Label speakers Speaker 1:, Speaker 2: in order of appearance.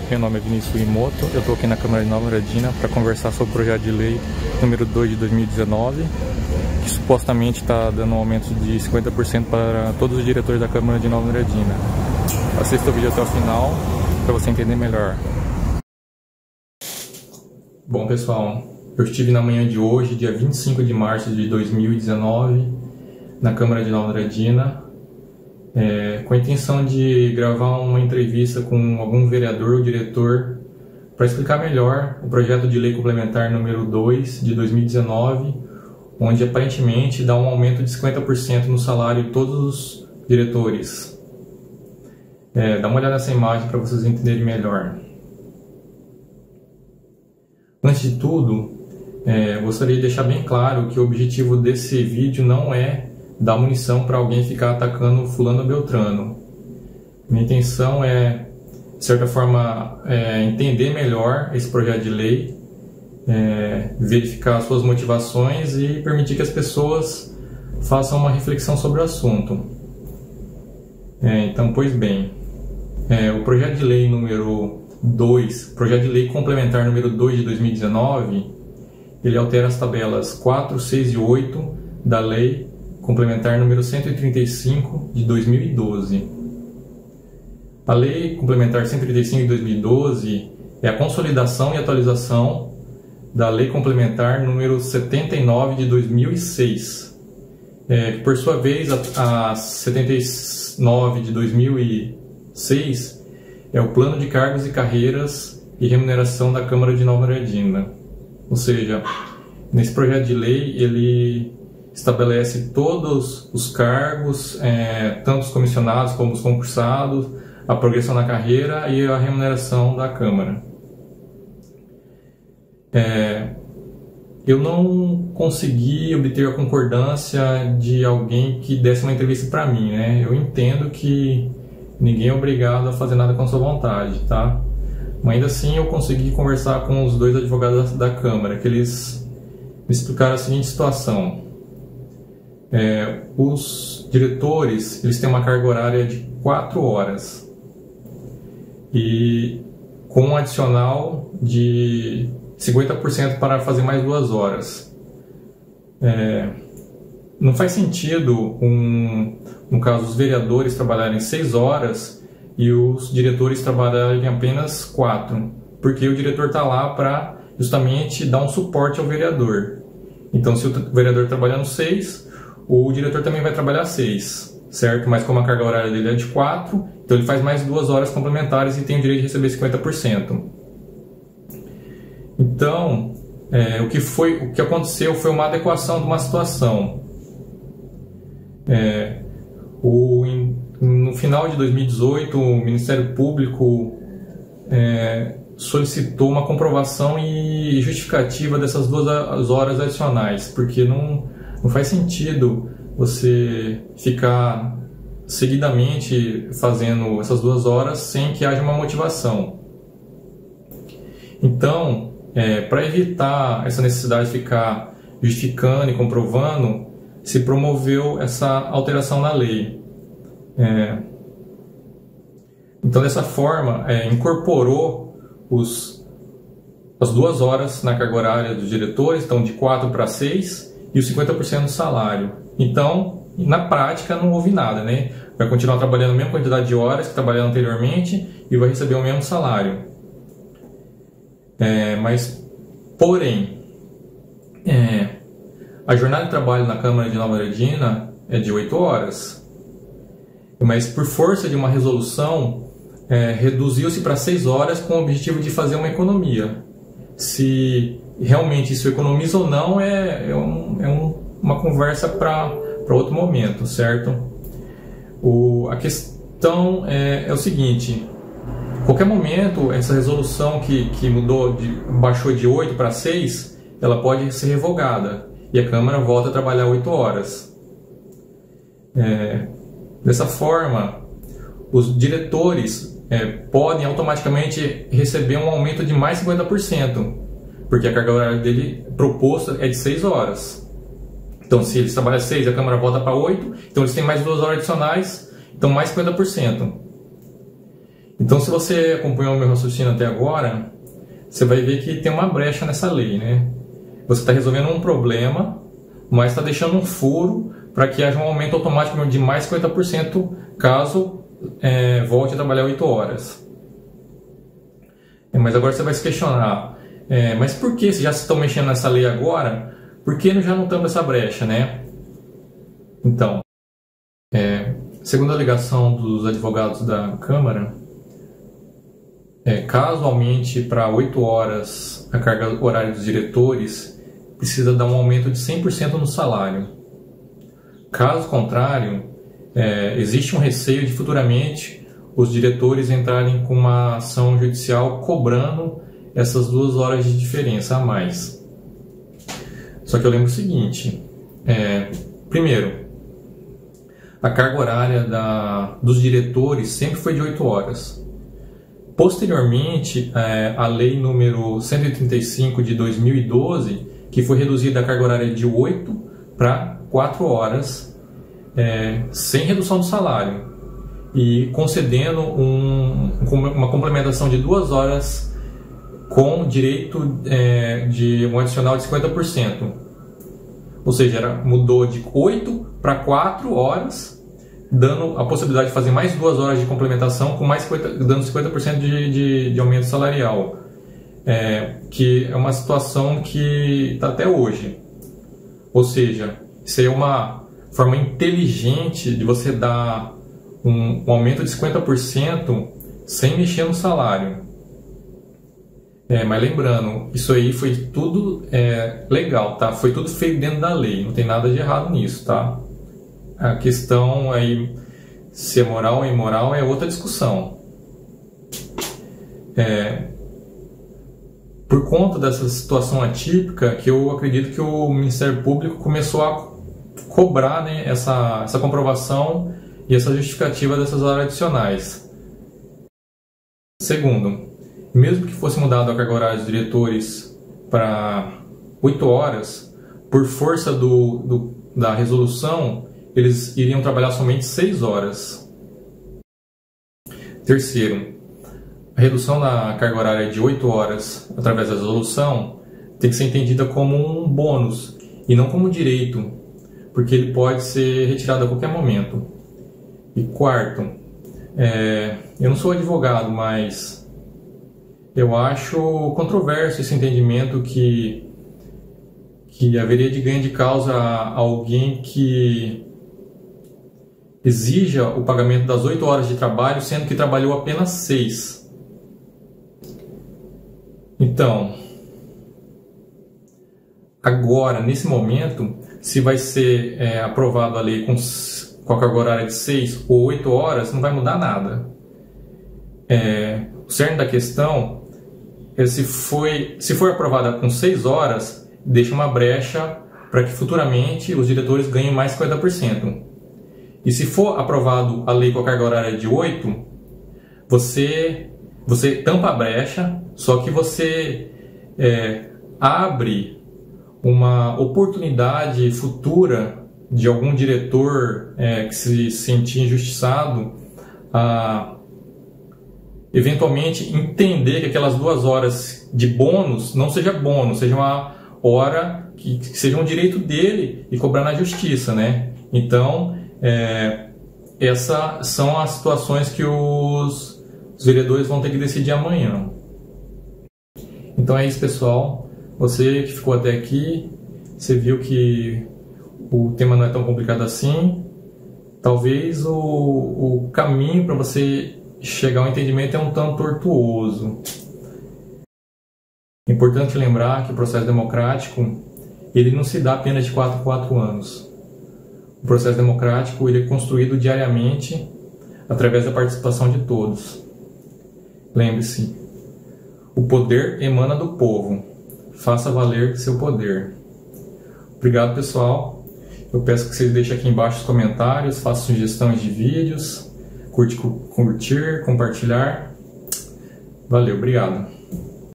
Speaker 1: meu nome é Vinícius Imoto, eu estou aqui na Câmara de Nova Andradina para conversar sobre o projeto de lei número 2 de 2019, que supostamente está dando um aumento de 50% para todos os diretores da Câmara de Nova Andradina. Assista o vídeo até o final para você entender melhor. Bom pessoal, eu estive na manhã de hoje, dia 25 de março de 2019, na Câmara de Nova Andradina, com a intenção de gravar uma entrevista com algum vereador ou diretor para explicar melhor o projeto de lei complementar número 2 de 2019, onde aparentemente dá um aumento de 50% no salário de todos os diretores. Dá uma olhada nessa imagem para vocês entenderem melhor. Antes de tudo, gostaria de deixar bem claro que o objetivo desse vídeo não é dar munição para alguém ficar atacando fulano ou beltrano. Minha intenção é, de certa forma, entender melhor esse projeto de lei, verificar suas motivações e permitir que as pessoas façam uma reflexão sobre o assunto. Então, pois bem, o projeto de lei número 2, projeto de lei complementar número 2 de 2019, ele altera as tabelas 4, 6 e 8 da lei complementar número 135 de 2012. A lei complementar 135 de 2012 é a consolidação e atualização da lei complementar número 79 de 2006. Que por sua vez a 79 de 2006 é o plano de cargos e carreiras e remuneração da Câmara de Nova Andradina. Ou seja, nesse projeto de lei ele estabelece todos os cargos, tanto os comissionados como os concursados, a progressão na carreira e a remuneração da Câmara. Eu não consegui obter a concordância de alguém que desse uma entrevista para mim, né? Eu entendo que ninguém é obrigado a fazer nada com a sua vontade, tá? Mas ainda assim eu consegui conversar com os dois advogados da Câmara, que eles me explicaram a seguinte situação. Os diretores, eles têm uma carga horária de 4 horas e com um adicional de 50% para fazer mais 2 horas. Não faz sentido, no caso, os vereadores trabalharem 6 horas e os diretores trabalharem apenas 4, porque o diretor está lá para justamente dar um suporte ao vereador. Então, se o vereador trabalhando 6, o diretor também vai trabalhar 6, certo? Mas como a carga horária dele é de 4, então ele faz mais 2 horas complementares e tem o direito de receber 50%. Então, o que aconteceu foi uma adequação de uma situação. No final de 2018, o Ministério Público solicitou uma comprovação e justificativa dessas 2 horas adicionais, porque não faz sentido você ficar seguidamente fazendo essas 2 horas sem que haja uma motivação. Então, para evitar essa necessidade de ficar justificando e comprovando, se promoveu essa alteração na lei. Então, dessa forma, incorporou as 2 horas na carga horária dos diretores, então de 4 para 6, e os 50% do salário. Então, na prática, não houve nada, né? Vai continuar trabalhando a mesma quantidade de horas que trabalhava anteriormente e vai receber o mesmo salário. Porém, a jornada de trabalho na Câmara de Nova Andradina é de 8 horas. Mas, por força de uma resolução, reduziu-se para 6 horas com o objetivo de fazer uma economia. Se realmente isso economiza ou não uma conversa para outro momento, certo? A questão é o seguinte: qualquer momento essa resolução que mudou, baixou de 8 para 6, ela pode ser revogada e a Câmara volta a trabalhar 8 horas. Dessa forma, os diretores podem automaticamente receber um aumento de mais 50%, porque a carga horária dele proposta é de 6 horas. Então, se eles trabalham 6, a Câmara volta para 8, então eles têm mais 2 horas adicionais, então mais 50%. Então, se você acompanhou o meu raciocínio até agora, você vai ver que tem uma brecha nessa lei, né? Você está resolvendo um problema, mas está deixando um furo para que haja um aumento automático de mais 50% caso volte a trabalhar 8 horas. Mas agora você vai se questionar, mas por que, se já estão mexendo nessa lei agora, por que já não estamos nessa brecha, né? Então, segundo a alegação dos advogados da Câmara, caso aumente para 8 horas a carga horária dos diretores, precisa dar um aumento de 100% no salário. Caso contrário, existe um receio de futuramente os diretores entrarem com uma ação judicial cobrando essas 2 horas de diferença a mais. Só que eu lembro o seguinte, primeiro, a carga horária dos diretores sempre foi de 8 horas. Posteriormente, a lei número 135 de 2012, que foi reduzida a carga horária de 8 para 4 horas, sem redução do salário, e concedendo uma complementação de 2 horas com direito de um adicional de 50%. Ou seja, mudou de 8 para 4 horas, dando a possibilidade de fazer mais 2 horas de complementação, com dando 50% de aumento salarial. Que é uma situação que está até hoje. Ou seja, isso aí é uma forma inteligente de você dar um aumento de 50% sem mexer no salário. Mas lembrando, isso aí foi tudo legal, tá? Foi tudo feito dentro da lei, não tem nada de errado nisso, tá? A questão aí, se é moral ou imoral, é outra discussão. Por conta dessa situação atípica, que eu acredito que o Ministério Público começou a cobrar, né, essa comprovação e essa justificativa dessas horas adicionais. Segundo, mesmo que fosse mudado a carga horária dos diretores para 8 horas, por força da resolução, eles iriam trabalhar somente 6 horas. Terceiro, a redução da carga horária de 8 horas através da resolução tem que ser entendida como um bônus e não como direito, porque ele pode ser retirado a qualquer momento. E quarto, eu não sou advogado, mas eu acho controverso esse entendimento que haveria de ganho de causa a alguém que exija o pagamento das 8 horas de trabalho, sendo que trabalhou apenas 6. Então, agora, nesse momento, se vai ser aprovado a lei com a carga horária de 6 ou 8 horas, não vai mudar nada. O cerne da questão é se for aprovada com 6 horas, deixa uma brecha para que futuramente os diretores ganhem mais 50%. E se for aprovado a lei com a carga horária de 8, você tampa a brecha, só que você abre uma oportunidade futura de algum diretor que se sentir injustiçado a eventualmente entender que aquelas 2 horas de bônus não seja bônus, seja uma hora que seja um direito dele e cobrar na justiça, né? Então, essas são as situações que os vereadores vão ter que decidir amanhã. Então é isso, pessoal. Você que ficou até aqui, você viu que o tema não é tão complicado assim. Talvez o caminho para você chegar ao entendimento é um tanto tortuoso. É importante lembrar que o processo democrático ele não se dá apenas de 4 em 4 anos. O processo democrático ele é construído diariamente através da participação de todos. Lembre-se, o poder emana do povo. Faça valer seu poder. Obrigado, pessoal. Eu peço que vocês deixem aqui embaixo os comentários, façam sugestões de vídeos, curtir, compartilhar. Valeu, obrigado.